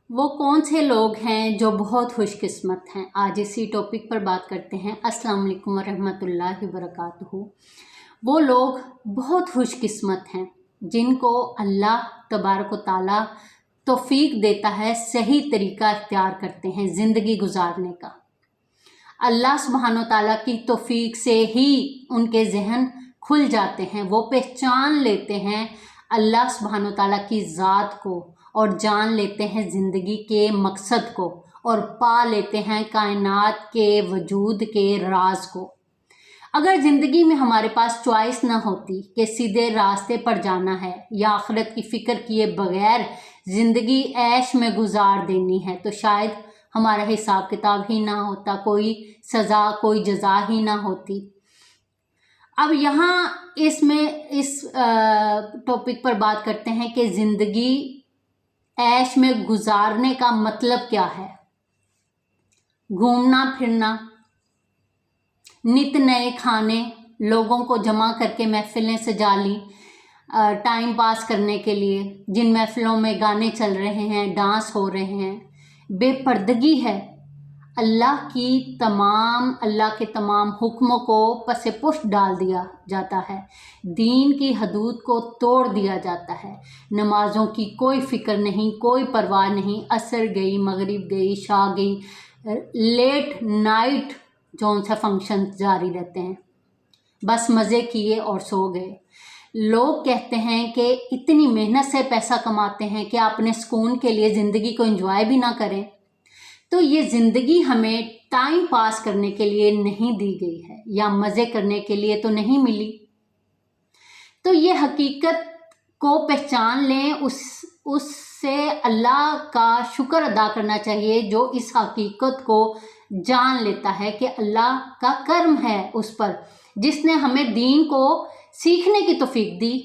वो कौन से लोग हैं जो बहुत खुशकिस्मत हैं। आज इसी टॉपिक पर बात करते हैं। अस्सलाम वालेकुम वरहमतुल्लाहि वबरकातुहू। वो लोग बहुत खुशकिस्मत हैं जिनको अल्लाह तबारक व तआला तौफीक देता है, सही तरीका इख्तियार करते हैं ज़िंदगी गुजारने का। अल्लाह सुब्हानो तआला की तौफीक से ही उनके जहन खुल जाते हैं, वो पहचान लेते हैं अल्लाह सुब्हानो तआला की ज़ात को और जान लेते हैं ज़िंदगी के मकसद को और पा लेते हैं कायनात के वजूद के राज को। अगर ज़िंदगी में हमारे पास चॉइस ना होती कि सीधे रास्ते पर जाना है या आखिरत की फ़िक्र किए बगैर ज़िंदगी ऐश में गुजार देनी है, तो शायद हमारा हिसाब किताब ही ना होता, कोई सज़ा कोई जज़ा ही ना होती। अब यहाँ इस टॉपिक पर बात करते हैं कि ज़िंदगी ऐश में गुजारने का मतलब क्या है। घूमना फिरना, नित नए खाने, लोगों को जमा करके महफिलें सजा ली टाइम पास करने के लिए, जिन महफिलों में गाने चल रहे हैं, डांस हो रहे हैं, बेपर्दगी है। अल्लाह के तमाम हुक्मों को पसे पुष्ट डाल दिया जाता है, दीन की हदूद को तोड़ दिया जाता है। नमाज़ों की कोई फ़िक्र नहीं, कोई परवाह नहीं। असर गई, मगरिब गई, शा गई, लेट नाइट जौन सा फंक्शन जारी रहते हैं, बस मज़े किए और सो गए। लोग कहते हैं कि इतनी मेहनत से पैसा कमाते हैं कि अपने सुकून के लिए ज़िंदगी को एंजॉय भी ना करें। तो ये ज़िंदगी हमें टाइम पास करने के लिए नहीं दी गई है या मज़े करने के लिए तो नहीं मिली। तो ये हकीकत को पहचान लें, उससे अल्लाह का शुक्र अदा करना चाहिए जो इस हकीकत को जान लेता है कि अल्लाह का कर्म है उस पर जिसने हमें दीन को सीखने की तौफीक दी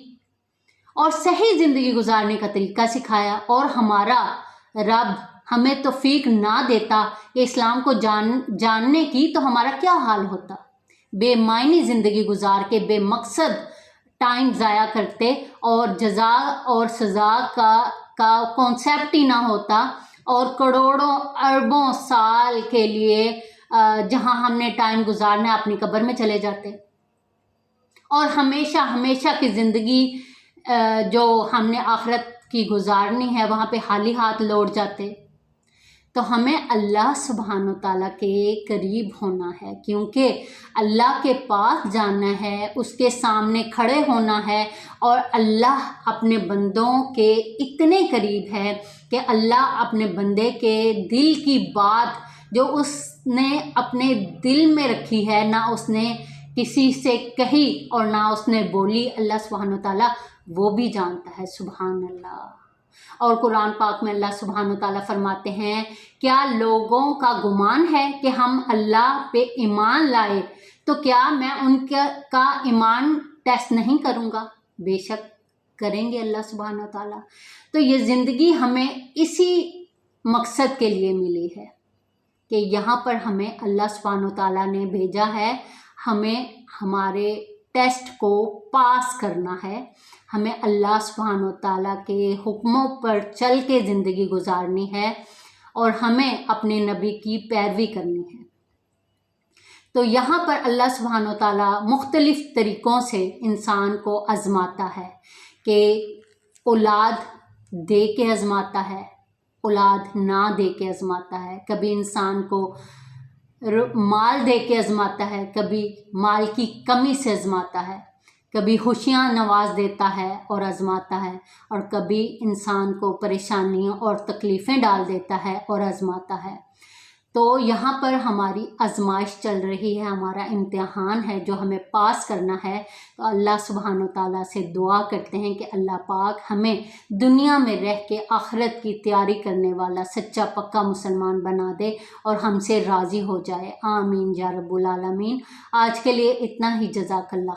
और सही ज़िंदगी गुजारने का तरीका सिखाया। और हमारा रब हमें तौफीक ना देता कि इस्लाम को जानने की, तो हमारा क्या हाल होता। बेमायनी ज़िंदगी गुजार के बेमकसद टाइम ज़ाया करते और जज़ा और सज़ा का कॉन्सेप्ट ही ना होता और करोड़ों अरबों साल के लिए जहां हमने टाइम गुजारना है अपनी कब्र में चले जाते और हमेशा हमेशा की ज़िंदगी जो हमने आखिरत की गुजारनी है वहाँ पे खाली हाथ लौट जाते। तो हमें अल्लाह सुब्हानो तआला के करीब होना है, क्योंकि अल्लाह के पास जाना है, उसके सामने खड़े होना है। और अल्लाह अपने बंदों के इतने करीब है कि अल्लाह अपने बंदे के दिल की बात जो उसने अपने दिल में रखी है, ना उसने किसी से कही और ना उसने बोली, अल्लाह सुब्हानो तआला वो भी जानता है। सुभान अल्लाह। और कुरान पाक में अल्लाह सुब्हानो तआला फरमाते हैं, क्या लोगों का गुमान है कि हम अल्लाह पे ईमान लाए तो क्या मैं उनका ईमान टेस्ट नहीं करूँगा। बेशक करेंगे अल्लाह सुब्हानो तआला। तो ये ज़िंदगी हमें इसी मकसद के लिए मिली है कि यहाँ पर हमें अल्लाह सुब्हानो तआला ने भेजा है, हमें हमारे टेस्ट को पास करना है, हमें अल्लाह सुब्हानो तआला के हुक्मों पर चल के ज़िंदगी गुजारनी है और हमें अपने नबी की पैरवी करनी है। तो यहाँ पर अल्लाह सुब्हानो तआला मुख्तलिफ़ तरीक़ों से इंसान को आज़माता है कि औलाद दे के आज़माता है, औलाद ना दे के आज़माता है। कभी इंसान को माल दे के आज़माता है, कभी माल की कमी से आज़माता है, कभी खुशियाँ नवाज देता है और आज़माता है, और कभी इंसान को परेशानियों और तकलीफ़ें डाल देता है और आज़माता है। तो यहाँ पर हमारी आजमाइश चल रही है, हमारा इम्तिहान है जो हमें पास करना है। तो अल्लाह सुब्हानो तआला से दुआ करते हैं कि अल्लाह पाक हमें दुनिया में रह के आखिरत की तैयारी करने वाला सच्चा पक्का मुसलमान बना दे और हमसे राज़ी हो जाए। आमीन या रब्बुल आलमीन। आज के लिए इतना ही। जज़ाकल्लाह।